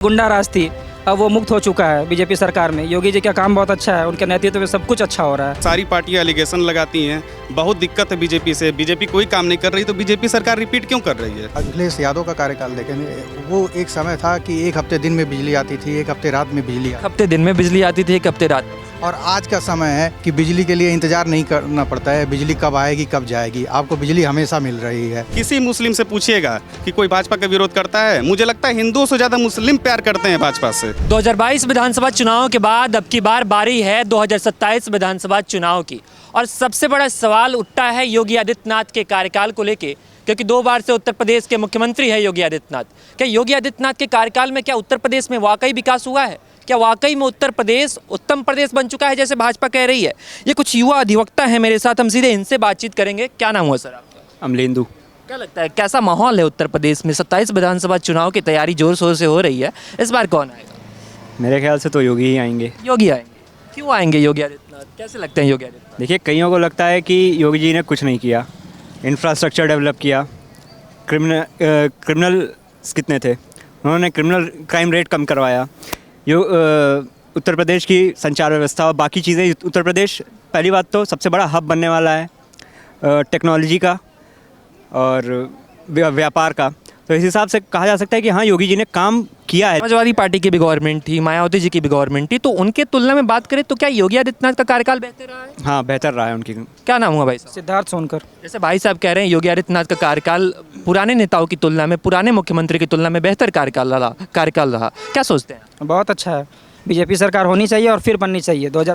गुंडा राज थी, अब वो मुक्त हो चुका है बीजेपी सरकार में। योगी जी का काम बहुत अच्छा है, उनके नेतृत्व में सब कुछ अच्छा हो रहा है। सारी पार्टियां एलिगेशन लगाती हैं, बहुत दिक्कत है बीजेपी से। बीजेपी कोई काम नहीं कर रही तो बीजेपी सरकार रिपीट क्यों कर रही है? अखिलेश यादव का कार्यकाल देखेंगे, वो एक समय था कि एक हफ्ते दिन में बिजली आती थी, एक हफ्ते रात में बिजली आती हफ्ते दिन में बिजली आती थी, एक हफ्ते रात में। और आज का समय है कि बिजली के लिए इंतजार नहीं करना पड़ता है, बिजली कब आएगी कब जाएगी, आपको बिजली हमेशा मिल रही है। किसी मुस्लिम से पूछिएगा कि कोई भाजपा का विरोध करता है? मुझे लगता है हिंदुओं से ज़्यादा मुस्लिम प्यार करते हैं भाजपा से। 2022 विधानसभा चुनाव के बाद अब की बार बारी है 2027 विधानसभा चुनाव की, और सबसे बड़ा सवाल उठता है योगी आदित्यनाथ के कार्यकाल को लेके, क्योंकि 2 बार से उत्तर प्रदेश के मुख्यमंत्री है योगी आदित्यनाथ। क्या योगी आदित्यनाथ के कार्यकाल में क्या उत्तर प्रदेश में वाकई विकास हुआ है? क्या वाकई में उत्तर प्रदेश उत्तम प्रदेश बन चुका है जैसे भाजपा कह रही है? ये कुछ युवा अधिवक्ता हैं मेरे साथ, हम सीधे इनसे बातचीत करेंगे। क्या नाम हुआ सर आपका? अमलेंदु। क्या लगता है कैसा माहौल है उत्तर प्रदेश में? 27 विधानसभा चुनाव की तैयारी जोर शोर से हो रही है, इस बार कौन आएगा? मेरे ख्याल से तो योगी ही आएंगे। योगी आएंगे। क्यों आएंगे योगी आदित्यनाथ? कैसे लगते हैं योगी आदित्यनाथ? देखिए, कईयों को लगता है कि योगी जी ने कुछ नहीं किया, इंफ्रास्ट्रक्चर डेवलप किया, क्रिमिनल्स कितने थे, उन्होंने क्रिमिनल क्राइम रेट कम करवाया, उत्तर प्रदेश की संचार व्यवस्था और बाकी चीज़ें। उत्तर प्रदेश पहली बात तो सबसे बड़ा हब बनने वाला है टेक्नोलॉजी का और व्यापार का, तो इस हिसाब से कहा जा सकता है कि हाँ, योगी जी ने काम किया है। समाजवादी पार्टी की भी गवर्नमेंट थी, मायावती जी की भी गवर्नमेंट थी, तो उनके तुलना में बात करें तो क्या योगी आदित्यनाथ का कार्यकाल बेहतर रहा है? हाँ, बेहतर रहा है उनकी। क्या नाम हुआ भाई साहब? सिद्धार्थ सोनकर। जैसे भाई साहब कह रहे हैं योगी आदित्यनाथ का कार्यकाल पुराने नेताओं की तुलना में, पुराने मुख्यमंत्री की तुलना में बेहतर कार्यकाल रहा, क्या सोचते हैं? बहुत अच्छा है, बीजेपी सरकार होनी चाहिए और फिर बननी चाहिए। 2000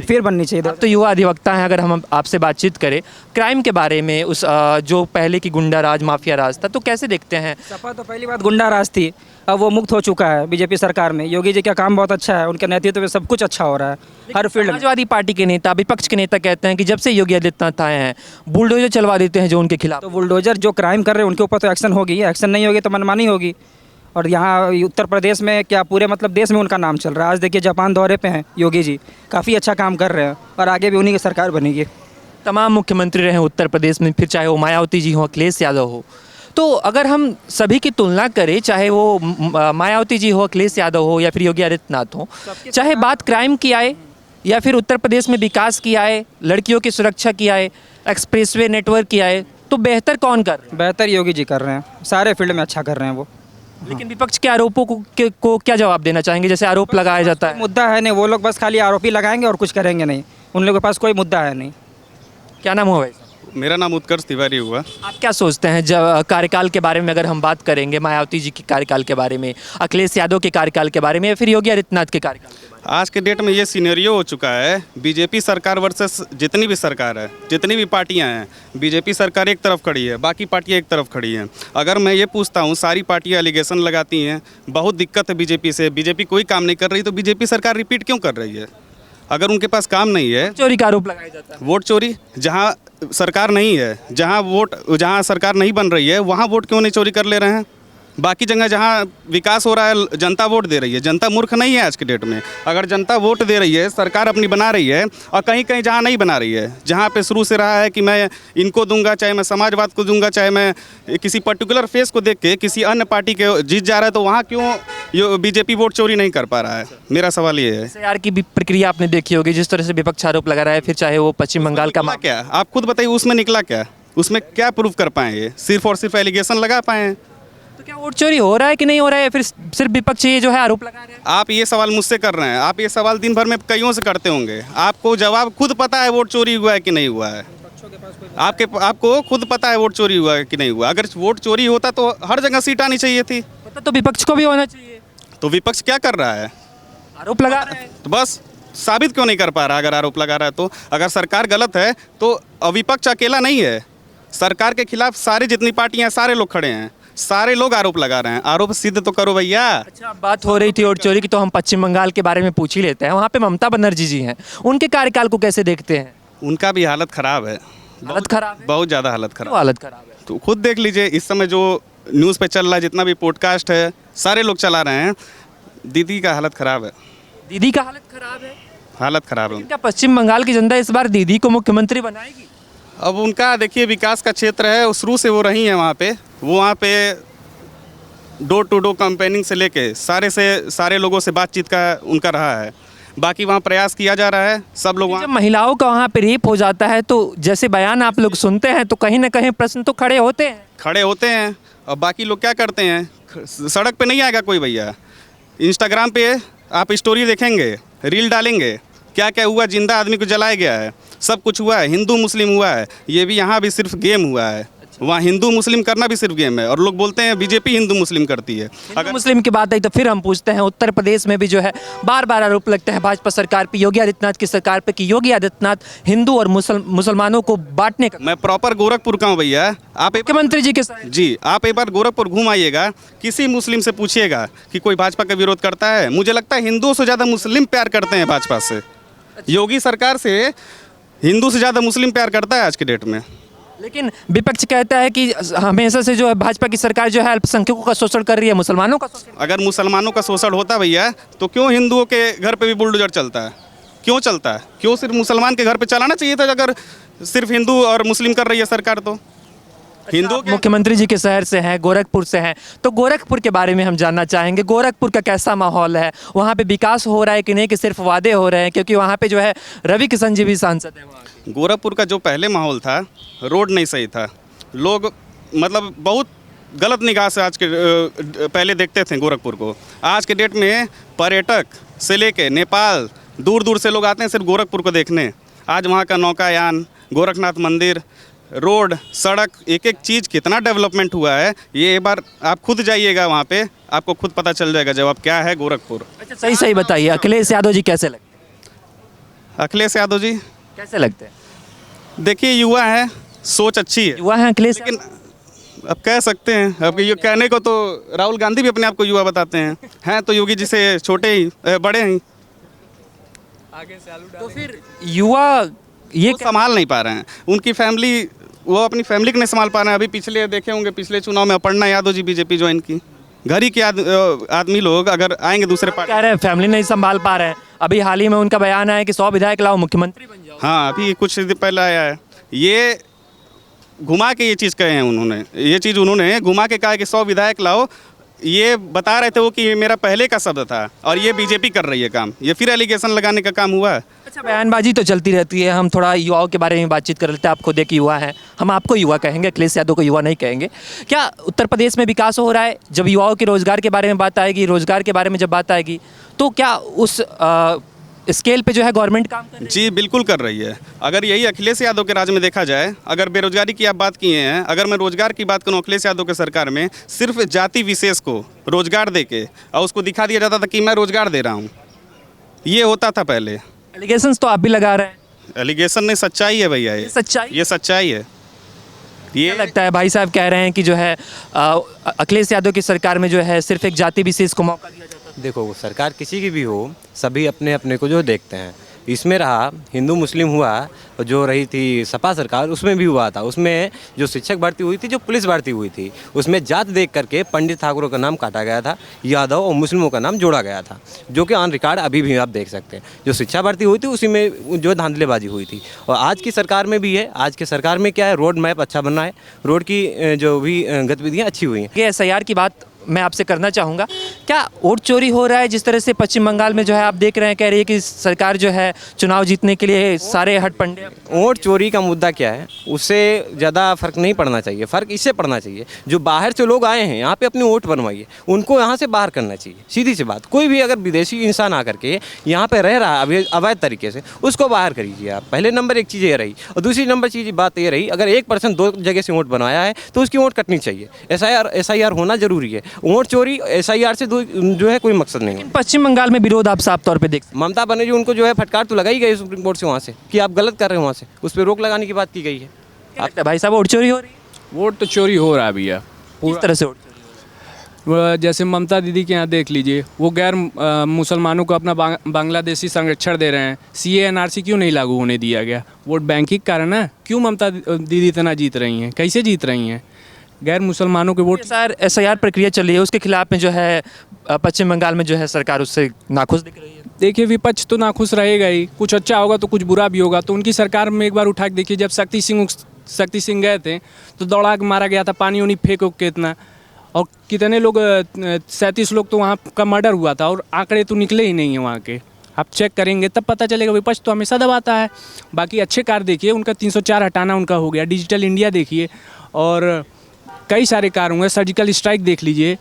फिर बननी चाहिए। आप तो युवा अधिवक्ता हैं, अगर हम आपसे बातचीत करें क्राइम के बारे में, उस जो पहले की गुंडा राज माफिया राज था, तो कैसे देखते हैं? सपा तो पहली बात गुंडा राज थी, अब वो मुक्त हो चुका है बीजेपी सरकार में। योगी जी का काम बहुत अच्छा है, उनके नेतृत्व में सब कुछ अच्छा हो रहा है हर फील्ड में। समाजवादी पार्टी के नेता, विपक्ष के नेता कहते हैं कि जब से योगी आदित्यनाथ आए हैं बुलडोजर चलवा देते हैं जो उनके खिलाफ। तो बुलडोजर जो क्राइम कर रहे हैं उनके ऊपर तो एक्शन होगी, एक्शन नहीं होगी तो मनमानी होगी। और यहाँ उत्तर प्रदेश में क्या पूरे मतलब देश में उनका नाम चल रहा है। आज देखिए जापान दौरे पे हैं योगी जी, काफ़ी अच्छा काम कर रहे हैं और आगे भी उन्हीं की सरकार बनेगी। तमाम मुख्यमंत्री रहे उत्तर प्रदेश में, फिर चाहे वो मायावती जी हो, अखिलेश यादव हो, तो अगर हम सभी की तुलना करें, चाहे वो मायावती जी हो, अखिलेश यादव हो या फिर योगी आदित्यनाथ हो, चाहे बात क्राइम की आए या फिर उत्तर प्रदेश में विकास की आए, लड़कियों की सुरक्षा की आए, एक्सप्रेसवे नेटवर्क की आए, तो बेहतर कौन कर रहे हैं? बेहतर योगी जी कर रहे हैं, सारे फील्ड में अच्छा कर रहे हैं वो। लेकिन विपक्ष के आरोपों को क्या जवाब देना चाहेंगे? जैसे आरोप लगाया जाता है, मुद्दा है नहीं, वो लोग बस खाली आरोपी लगाएंगे और कुछ करेंगे नहीं, उन लोगों के पास कोई मुद्दा है नहीं। क्या नाम हुआ भाई? मेरा नाम उत्कर्ष तिवारी हुआ। आप क्या सोचते हैं जब कार्यकाल के बारे में, अगर हम बात करेंगे मायावती जी के कार्यकाल के बारे में, अखिलेश यादव के कार्यकाल के बारे में, या फिर योगी आदित्यनाथ के कार्यकाल के बारे में? आज के डेट में ये सिनेरियो हो चुका है, बीजेपी सरकार वर्सेस जितनी भी सरकार है, जितनी भी पार्टियां हैं, बीजेपी सरकार एक तरफ खड़ी है, बाकी पार्टियां एक तरफ खड़ी हैं। अगर मैं ये पूछता हूँ, सारी पार्टियां एलिगेशन लगाती हैं, बहुत दिक्कत है बीजेपी से, बीजेपी कोई काम नहीं कर रही तो बीजेपी सरकार रिपीट क्यों कर रही है? अगर उनके पास काम नहीं है, चोरी का आरोप लगाया जाता है। वोट चोरी, जहाँ सरकार नहीं है, जहाँ सरकार नहीं बन रही है, वहाँ वोट क्यों नहीं चोरी कर ले रहे हैं? बाकी जगह जहाँ विकास हो रहा है जनता वोट दे रही है। जनता मूर्ख नहीं है आज के डेट में। अगर जनता वोट दे रही है, सरकार अपनी बना रही है, और कहीं कहीं जहाँ नहीं बना रही है, जहाँ पे शुरू से रहा है कि मैं इनको दूंगा, चाहे मैं समाजवाद को दूंगा, चाहे मैं किसी पर्टिकुलर फेस को देख के किसी अन्य पार्टी के जीत जा रहा है, तो वहाँ क्यों बीजेपी वोट चोरी नहीं कर पा रहा है? मेरा सवाल ये है। SIR की भी प्रक्रिया आपने देखी होगी, जिस तरह से विपक्ष आरोप लगा रहा है, फिर चाहे वो पश्चिम बंगाल का क्या, आप खुद बताइए, उसमें निकला क्या? उसमें क्या प्रूफ कर पाए? ये सिर्फ और सिर्फ एलिगेशन लगा पाए? तो क्या वोट चोरी हो रहा है कि नहीं हो रहा है, फिर सिर्फ विपक्ष ये जो है आरोप लगा रहे हैं? आप ये सवाल मुझसे कर रहे हैं, आप ये सवाल दिन भर में कईयों से करते होंगे, आपको जवाब खुद पता है वोट चोरी हुआ है कि नहीं हुआ है? आपको खुद पता है वोट चोरी हुआ है कि नहीं हुआ? अगर वोट चोरी होता तो हर जगह सीट आनी चाहिए थी। पता तो विपक्ष को भी होना चाहिए। तो विपक्ष क्या कर रहा है? आरोप लगा रहा है। तो बस साबित क्यों नहीं कर पा रहा? अगर आरोप लगा रहा है तो, अगर सरकार गलत है तो विपक्ष अकेला नहीं है, सरकार के खिलाफ सारी जितनी पार्टियां, सारे लोग खड़े हैं, सारे लोग आरोप लगा रहे हैं। आरोप सिद्ध तो करो भैया। अच्छा, बात हो रही थी वोट चोरी की, तो हम पश्चिम बंगाल के बारे में पूछ ही लेते हैं। वहाँ पे ममता बनर्जी जी हैं, उनके कार्यकाल को कैसे देखते हैं? उनका भी हालत खराब है। हालत खराब है? बहुत ज़्यादा हालत क्यों खराब। हालत खराब है? तो खुद देख लीजिए, इस समय जो न्यूज़ पे चल रहा है, जितना भी पॉडकास्ट है, सारे लोग चला रहे हैं, दीदी का हालत खराब है। दीदी का हालत खराब है? हालत खराब है। क्या पश्चिम बंगाल की जनता इस बार दीदी को मुख्यमंत्री बनाएगी? अब उनका देखिए विकास का क्षेत्र है, शुरू से वो रही हैं वहाँ पे, वो वहाँ पे डोर टू डोर कैंपेनिंग से लेके सारे लोगों से बातचीत का उनका रहा है। बाकी वहाँ प्रयास किया जा रहा है, सब लोग जब वहाँ महिलाओं का वहाँ पे रेप हो जाता है तो जैसे बयान आप लोग सुनते हैं तो कहीं ना कहीं प्रश्न तो खड़े होते हैं। खड़े होते हैं। और बाकी लोग क्या करते हैं, सड़क पे नहीं आएगा कोई भैया, इंस्टाग्राम पे आप स्टोरी देखेंगे, रील डालेंगे, क्या क्या हुआ, जिंदा आदमी को जलाया गया है, सब कुछ हुआ है, हिंदू मुस्लिम हुआ है। ये भी यहाँ भी सिर्फ गेम हुआ है, वहाँ हिंदू मुस्लिम करना भी सिर्फ गेम है। और लोग बोलते हैं बीजेपी हिंदू मुस्लिम करती है। अगर मुस्लिम की बात आई तो फिर हम पूछते हैं, उत्तर प्रदेश में भी जो है बार बार आरोप लगते हैं भाजपा सरकार पे, योगी आदित्यनाथ की सरकार पे कि योगी आदित्यनाथ हिंदू और मुसलमानों को बांटने का। मैं प्रॉपर गोरखपुर का हूँ भैया, आप मुख्यमंत्री जी के साथ जी आप एक बार गोरखपुर घूम आइएगा, किसी मुस्लिम से पूछिएगा कि कोई भाजपा का विरोध करता है। मुझे लगता है हिंदुओं से ज़्यादा मुस्लिम प्यार करते हैं भाजपा से। योगी सरकार से हिंदू से ज़्यादा मुस्लिम प्यार करता है आज के डेट में। लेकिन विपक्ष कहता है कि हमेशा से जो है भाजपा की सरकार जो है अल्पसंख्यकों का शोषण कर रही है, मुसलमानों का शोषण। अगर मुसलमानों का शोषण होता भैया तो क्यों हिंदुओं के घर पे भी बुलडोजर चलता है, क्यों चलता है? क्यों सिर्फ मुसलमान के घर पे चलाना चाहिए था? अगर सिर्फ हिंदू और मुस्लिम कर रही है सरकार तो हिंदुओं के। मुख्यमंत्री जी के शहर से हैं, गोरखपुर से हैं, तो गोरखपुर के बारे में हम जानना चाहेंगे। गोरखपुर का कैसा माहौल है, वहाँ पे विकास हो रहा है कि नहीं, कि सिर्फ वादे हो रहे हैं? क्योंकि वहाँ पे जो है रवि किशन जी भी सांसद हैं वहाँ के। गोरखपुर का जो पहले माहौल था, रोड नहीं सही था, लोग मतलब बहुत गलत निगाह से आज के पहले देखते थे गोरखपुर को। आज के डेट में पर्यटक से लेके नेपाल दूर दूर से लोग आते हैं सिर्फ गोरखपुर को देखने। आज वहाँ का नौकायान, गोरखनाथ मंदिर, रोड, सड़क, एक एक चीज़ कितना डेवलपमेंट हुआ है, ये एक बार आप खुद जाइएगा वहाँ पे, आपको खुद पता चल जाएगा जवाब क्या है गोरखपुर। अच्छा सही सही बताइए, अखिलेश यादव जी कैसे लगते हैं? अखिलेश यादव जी कैसे लगते हैं? देखिए युवा है, सोच अच्छी है, युवा हैं अखिलेश, लेकिन अब कह सकते हैं, अब ये कहने को तो राहुल गांधी भी अपने आप को युवा बताते हैं तो योगी जी से छोटे ही बड़े ही। तो फिर युवा ये वो संभाल नहीं पा रहे हैं, उनकी फैमिली, वो अपनी फैमिली को नहीं संभाल पा रहे हैं। अभी पिछले देखे होंगे, पिछले चुनाव में अपर्णा यादव जी बीजेपी ज्वाइन की। घर ही के आदमी लोग अगर आएंगे दूसरे पार्टी, कह रहे हैं फैमिली नहीं संभाल पा रहे हैं। अभी हाल ही में उनका बयान आया कि 100 विधायक लाओ मुख्यमंत्री बन जाओ। हाँ अभी कुछ दिन पहले आया है, ये घुमा के ये चीज़ कहे हैं उन्होंने, ये चीज़ उन्होंने घुमा के कहा है कि 100 विधायक लाओ। ये बता रहे थे वो कि ये मेरा पहले का शब्द था और ये बीजेपी कर रही है काम, ये फिर एलिगेशन लगाने का काम हुआ है। अच्छा बयानबाजी तो चलती रहती है, हम थोड़ा युवाओं के बारे में बातचीत कर लेते हैं। आप खुद एक युवा हैं, हम आपको युवा कहेंगे, अखिलेश यादव को युवा नहीं कहेंगे। क्या उत्तर प्रदेश में विकास हो रहा है? जब युवाओं के रोजगार के बारे में बात आएगी, रोजगार के बारे में जब बात आएगी, तो क्या उस स्केल पे जो है गवर्नमेंट काम कर रही है? जी बिल्कुल कर रही है। अगर यही अखिलेश यादव के राज में देखा जाए, अगर बेरोजगारी की आप बात किए हैं, अगर मैं रोजगार की बात करूं, अखिलेश यादव के सरकार में सिर्फ जाति विशेष को रोजगार देके और उसको दिखा दिया जाता था कि मैं रोजगार दे रहा हूं, ये होता था पहले। एलिगेशंस तो आप भी लगा रहे हैं। एलिगेशन नहीं, सच्चाई है भैया, ये सच्चाई, ये सच्चाई है। ये लगता है भाई साहब कह रहे हैं कि जो है अखिलेश यादव की सरकार में जो है सिर्फ एक जाति विशेष को मौका दिया जाता है। देखो सरकार किसी की भी हो, सभी अपने अपने को जो देखते हैं। इसमें रहा हिंदू मुस्लिम हुआ, जो रही थी सपा सरकार, उसमें भी हुआ था। उसमें जो शिक्षक भर्ती हुई थी, जो पुलिस भर्ती हुई थी, उसमें जात देख करके पंडित ठाकुरों का नाम काटा गया था, यादव और मुस्लिमों का नाम जोड़ा गया था, जो कि ऑन रिकॉर्ड अभी भी आप देख सकते हैं। जो शिक्षा भर्ती हुई थी उसी में जो धांधलेबाजी हुई थी। और आज की सरकार में भी है, आज की सरकार में क्या है, रोड मैप अच्छा बनना है, रोड की जो भी गतिविधियाँ अच्छी हुई हैं। ये SIR की बात मैं आपसे करना चाहूँगा, क्या वोट चोरी हो रहा है? जिस तरह से पश्चिम बंगाल में जो है आप देख रहे हैं, कह रही है कि सरकार जो है चुनाव जीतने के लिए सारे हटपंडे। वोट चोरी का मुद्दा क्या है, उससे ज़्यादा फ़र्क नहीं पड़ना चाहिए। फ़र्क इससे पड़ना चाहिए, जो बाहर से लोग आए हैं यहाँ पे अपनी वोट बनवाइए, उनको यहाँ से बाहर करना चाहिए। सीधी सी बात, कोई भी अगर विदेशी इंसान आकर के यहाँ पे रह रहा है अवैध तरीके से, उसको बाहर करिए आप। पहले नंबर एक चीज़ ये रही, और दूसरी नंबर चीज़ बात ये रही, अगर एक पर्सन 2 जगह से वोट बनवाया है तो उसकी वोट कटनी चाहिए। SIR होना जरूरी है। वोट चोरी SIR से जो है कोई मकसद नहीं है। पश्चिम बंगाल में विरोध आप साफ तौर पे देख, ममता बनर्जी उनको जो है फटकार तो लगाई गई सुप्रीम कोर्ट से, वहाँ से कि आप गलत कर रहे हो, वहाँ से उस पर रोक लगाने की बात की गई है। आप भाई साहब वोट चोरी हो रही है? वोट तो चोरी हो रहा है भैया, किस तरह से वोट चोरी हो रही है? जैसे ममता दीदी के यहाँ देख लीजिए, वो गैर मुसलमानों को अपना बांग्लादेशी संरक्षण दे रहे हैं। CA NRC क्यों नहीं लागू होने दिया गया? वोट बैंक ही कारण है। क्यों ममता दीदी इतना जीत रही हैं, कैसे जीत रही हैं? गैर मुसलमानों के वोट। SIR प्रक्रिया चल रही है, उसके खिलाफ में जो है पश्चिम बंगाल में जो है सरकार उससे नाखुश दिख रही है। देखिए विपक्ष तो नाखुश रहेगा ही, कुछ अच्छा होगा तो कुछ बुरा भी होगा। तो उनकी सरकार में एक बार उठा के देखिए, जब शक्ति सिंह गए थे तो दौड़ा के मारा गया था, पानी उनी फेंक के इतना, और कितने लोग 37 लोग तो वहाँ का मर्डर हुआ था और आंकड़े तो निकले ही नहीं हैं वहाँ के। आप चेक करेंगे तब पता चलेगा। विपक्ष तो हमेशा दबाता है। बाकी अच्छे कार्य देखिए, उनका 304 हटाना उनका हो गया, डिजिटल इंडिया देखिए और कई सारे कार्य हुए। सर्जिकल स्ट्राइक देख लीजिए,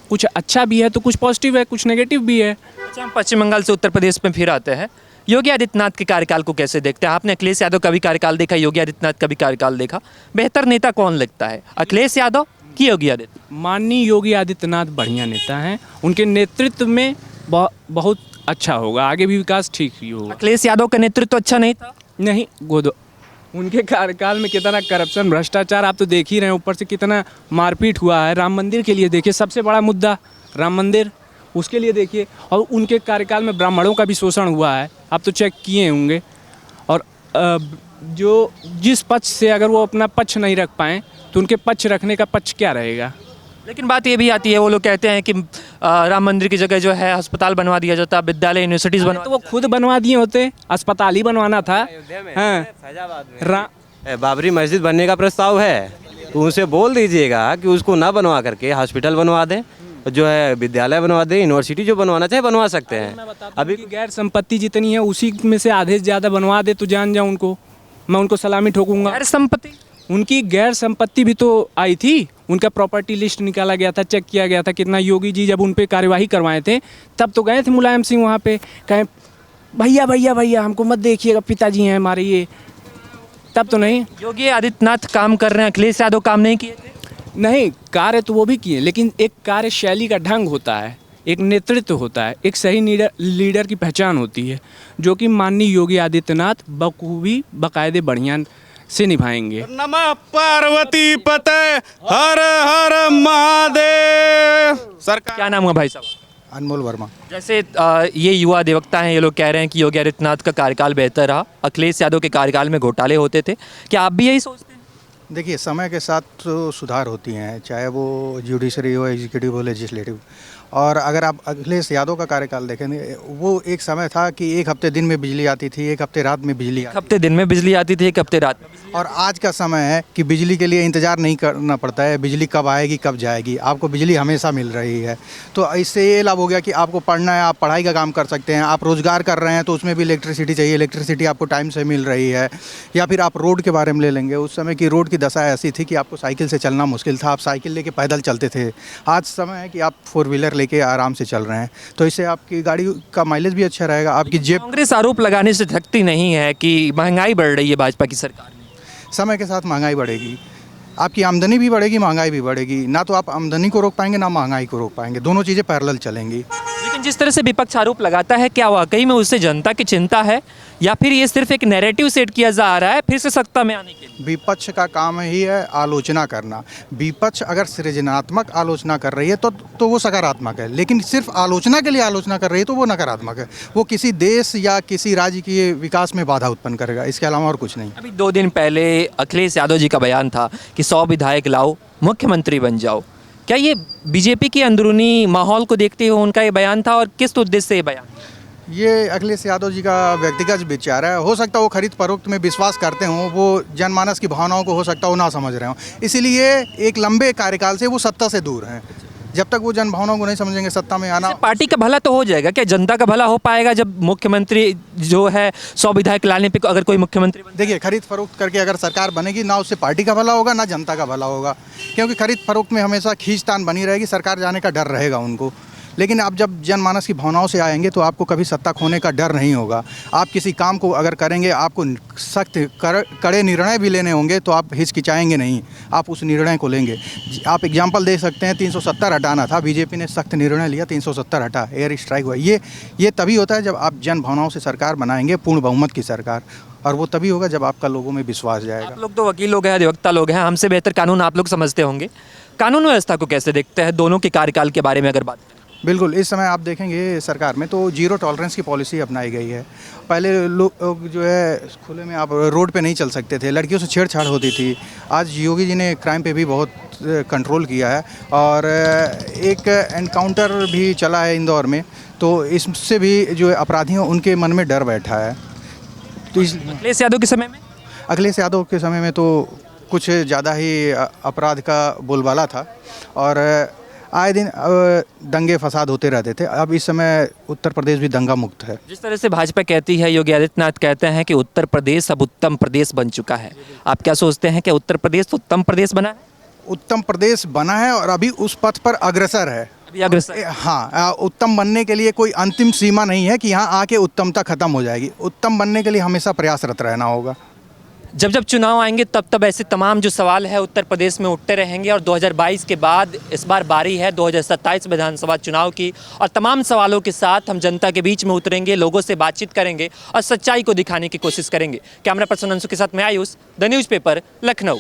कुछ अच्छा भी है तो कुछ पॉजिटिव है, कुछ नेगेटिव भी है। अच्छा, हम पश्चिम बंगाल से उत्तर प्रदेश में फिर आते हैं। योगी आदित्यनाथ के कार्यकाल को कैसे देखते हैं? आपने अखिलेश यादव का भी कार्यकाल देखा, योगी आदित्यनाथ का भी कार्यकाल देखा। बेहतर नेता कौन लगता है, अखिलेश यादव कि योगी आदित्यनाथ? माननीय योगी आदित्यनाथ बढ़िया नेता हैं। उनके नेतृत्व में बहुत अच्छा होगा, आगे भी विकास ठीक ही होगा। अखिलेश यादव का नेतृत्व अच्छा नहीं था? नहीं, गोदो उनके कार्यकाल में कितना करप्शन, भ्रष्टाचार आप तो देख ही रहे हैं। ऊपर से कितना मारपीट हुआ है। राम मंदिर के लिए देखिए, सबसे बड़ा मुद्दा राम मंदिर, उसके लिए देखिए। और उनके कार्यकाल में ब्राह्मणों का भी शोषण हुआ है, आप तो चेक किए होंगे। और जो जिस पक्ष से अगर वो अपना पक्ष नहीं रख पाएँ तो उनके पक्ष रखने का पक्ष क्या रहेगा? लेकिन बात ये भी आती है, वो लोग कहते हैं कि राम मंदिर की जगह जो है अस्पताल बनवा दिया जाता, विद्यालय यूनिवर्सिटीज़ बनवा। तो वो खुद बनवा दिए होते, अस्पताल ही बनवाना था। हाँ, बाबरी मस्जिद बनने का प्रस्ताव है तो उनसे बोल दीजिएगा कि उसको ना बनवा करके हॉस्पिटल बनवा दें, जो है विद्यालय बनवा दें, यूनिवर्सिटी जो बनवाना चाहे बनवा सकते हैं। अभी गैर संपत्ति जितनी है उसी में से आधे से ज़्यादा बनवा दे तो जान जाऊँ उनको, मैं उनको सलामी ठोकूंगा। गैर संपत्ति, उनकी गैर संपत्ति भी तो आई थी, उनका प्रॉपर्टी लिस्ट निकाला गया था, चेक किया गया था कितना। योगी जी जब उन पे कार्यवाही करवाए थे तब तो गए थे मुलायम सिंह वहाँ पे, कहें भैया भैया भैया हमको मत देखिएगा, पिताजी हैं हमारे ये, तब तो नहीं। योगी आदित्यनाथ काम कर रहे हैं, अखिलेश यादव काम नहीं किए थे? नहीं, कार्य तो वो भी किए, लेकिन एक कार्यशैली का ढंग होता है, एक नेतृत्व होता है, एक सही लीडर की पहचान होती है, जो कि माननीय योगी आदित्यनाथ बखूबी बाकायदे बढ़िया से निभाएंगे। नमः पार्वती पते हर हर महादेव। सरकार क्या नाम है भाई साहब? अनमोल वर्मा। जैसे ये युवा अधिवक्ता हैं, ये लोग कह रहे हैं कि योगी आदित्यनाथ का कार्यकाल बेहतर रहा, अखिलेश यादव के कार्यकाल में घोटाले होते थे, क्या आप भी यही सोचते हैं? देखिए, समय के साथ तो सुधार होती हैं, चाहे वो जुडिशरी हो, एग्जीक्यूटिव हो, लेजिस्लेटिव। और अगर आप अखिलेश यादव का कार्यकाल देखेंगे, वो एक समय था कि एक हफ्ते दिन में बिजली आती थी, एक हफ्ते रात में बिजली एक हफ्ते दिन में बिजली आती थी, एक हफ्ते रात में। और आज का समय है कि बिजली के लिए इंतज़ार नहीं करना पड़ता है, बिजली कब आएगी कब जाएगी, आपको बिजली हमेशा मिल रही है। तो इससे ये लाभ हो गया कि आपको पढ़ना है, आप पढ़ाई का काम कर सकते हैं, आप रोज़गार कर रहे हैं तो उसमें भी इलेक्ट्रिसिटी चाहिए, इलेक्ट्रिसिटी आपको टाइम से मिल रही है। या फिर आप रोड के बारे में ले लेंगे, उस समय की रोड की दशा ऐसी थी कि आपको साइकिल से चलना मुश्किल था, आप साइकिल लेके पैदल चलते थे। आज समय है कि आप 4 व्हीलर लेके आराम से चल रहे हैं, तो इससे आपकी गाड़ी का माइलेज भी अच्छा रहेगा, आपकी जेब। कांग्रेस आरोप लगाने से थकती नहीं है कि महंगाई बढ़ रही है भाजपा की सरकार में। समय के साथ महंगाई बढ़ेगी, आपकी आमदनी भी बढ़ेगी, महंगाई भी बढ़ेगी। ना तो आप आमदनी को रोक पाएंगे, ना महंगाई को रोक पाएंगे, दोनों चीज़ें पैरेलल चलेंगी। लेकिन जिस तरह से विपक्ष आरोप लगाता है, क्या वाकई में उससे जनता की चिंता है या फिर ये सिर्फ एक नैरेटिव सेट किया जा रहा है फिर से सत्ता में आने के लिए? विपक्ष का काम ही है आलोचना करना। विपक्ष अगर सृजनात्मक आलोचना कर रही है तो वो सकारात्मक है, लेकिन सिर्फ आलोचना के लिए आलोचना कर रही है तो वो नकारात्मक है। वो किसी देश या किसी राज्य के विकास में बाधा उत्पन्न करेगा, इसके अलावा और कुछ नहीं। अभी 2 दिन पहले अखिलेश यादव जी का बयान था कि 100 विधायक लाओ, मुख्यमंत्री बन जाओ। क्या ये बीजेपी के अंदरूनी माहौल को देखते हुए उनका ये बयान था और किस उद्देश्य से ये बयान? ये अखिलेश यादव जी का व्यक्तिगत विचार है। हो सकता है वो खरीद फरोख्त में विश्वास करते हों, वो जनमानस की भावनाओं को हो सकता है वो ना समझ रहे हों, इसीलिए एक लंबे कार्यकाल से वो सत्ता से दूर हैं। जब तक वो जन भावनाओं को नहीं समझेंगे, सत्ता में आना। पार्टी का भला तो हो जाएगा, क्या जनता का भला हो पाएगा जब मुख्यमंत्री जो है 100 विधायक लाने पे अगर कोई मुख्यमंत्री देखिए, खरीद फरोख्त करके अगर सरकार बनेगी, ना उससे पार्टी का भला होगा ना जनता का भला होगा, क्योंकि खरीद फरोख्त में हमेशा खींचतान बनी रहेगी, सरकार जाने का डर रहेगा उनको। लेकिन आप जब जनमानस की भावनाओं से आएंगे तो आपको कभी सत्ता खोने का डर नहीं होगा। आप किसी काम को अगर करेंगे, आपको सख्त कड़े निर्णय भी लेने होंगे तो आप हिचकिचाएंगे नहीं, आप उस निर्णय को लेंगे। आप एग्जाम्पल दे सकते हैं, 370 हटाना था, बीजेपी ने सख्त निर्णय लिया, 370 हटा, एयर स्ट्राइक हुआ। ये तभी होता है जब आप जन भावनाओं से सरकार बनाएंगे, पूर्ण बहुमत की सरकार, और वो तभी होगा जब आपका लोगों में विश्वास जाएगा। आप लोग तो वकील लोग हैं, अधिवक्ता लोग हैं, हमसे बेहतर कानून आप लोग समझते होंगे। कानून व्यवस्था को कैसे देखते हैं दोनों के कार्यकाल के बारे में अगर बात करें? बिल्कुल, इस समय आप देखेंगे सरकार में तो 0 टॉलरेंस की पॉलिसी अपनाई गई है। पहले लोग जो है खुले में आप रोड पे नहीं चल सकते थे, लड़कियों से छेड़छाड़ होती थी। आज योगी जी ने क्राइम पे भी बहुत कंट्रोल किया है, और एक एनकाउंटर भी चला है इंदौर में, तो इससे भी जो है अपराधियों उनके मन में डर बैठा है। तो अखिलेश यादव के समय में? अखिलेश यादव के समय में तो कुछ ज़्यादा ही अपराध का बोलबाला था और आए दिन दंगे फसाद होते रहते थे। अब इस समय उत्तर प्रदेश भी दंगा मुक्त है। जिस तरह से भाजपा कहती है, योगी आदित्यनाथ कहते हैं कि उत्तर प्रदेश अब उत्तम प्रदेश बन चुका है, आप क्या सोचते हैं कि उत्तर प्रदेश उत्तम प्रदेश बना है? उत्तम प्रदेश बना है और अभी उस पथ पर अग्रसर है। अभी अग्रसर हाँ, उत्तम बनने के लिए कोई अंतिम सीमा नहीं है कि यहाँ आके उत्तमता खत्म हो जाएगी। उत्तम बनने के लिए हमेशा प्रयासरत रहना होगा। जब जब चुनाव आएंगे तब तब ऐसे तमाम जो सवाल है उत्तर प्रदेश में उठते रहेंगे और 2022 के बाद इस बार बारी है 2027 विधानसभा चुनाव की और तमाम सवालों के साथ हम जनता के बीच में उतरेंगे, लोगों से बातचीत करेंगे और सच्चाई को दिखाने की कोशिश करेंगे। कैमरा पर्सन अंशु के साथ मैं आयुष, द न्यूज़पेपर, लखनऊ।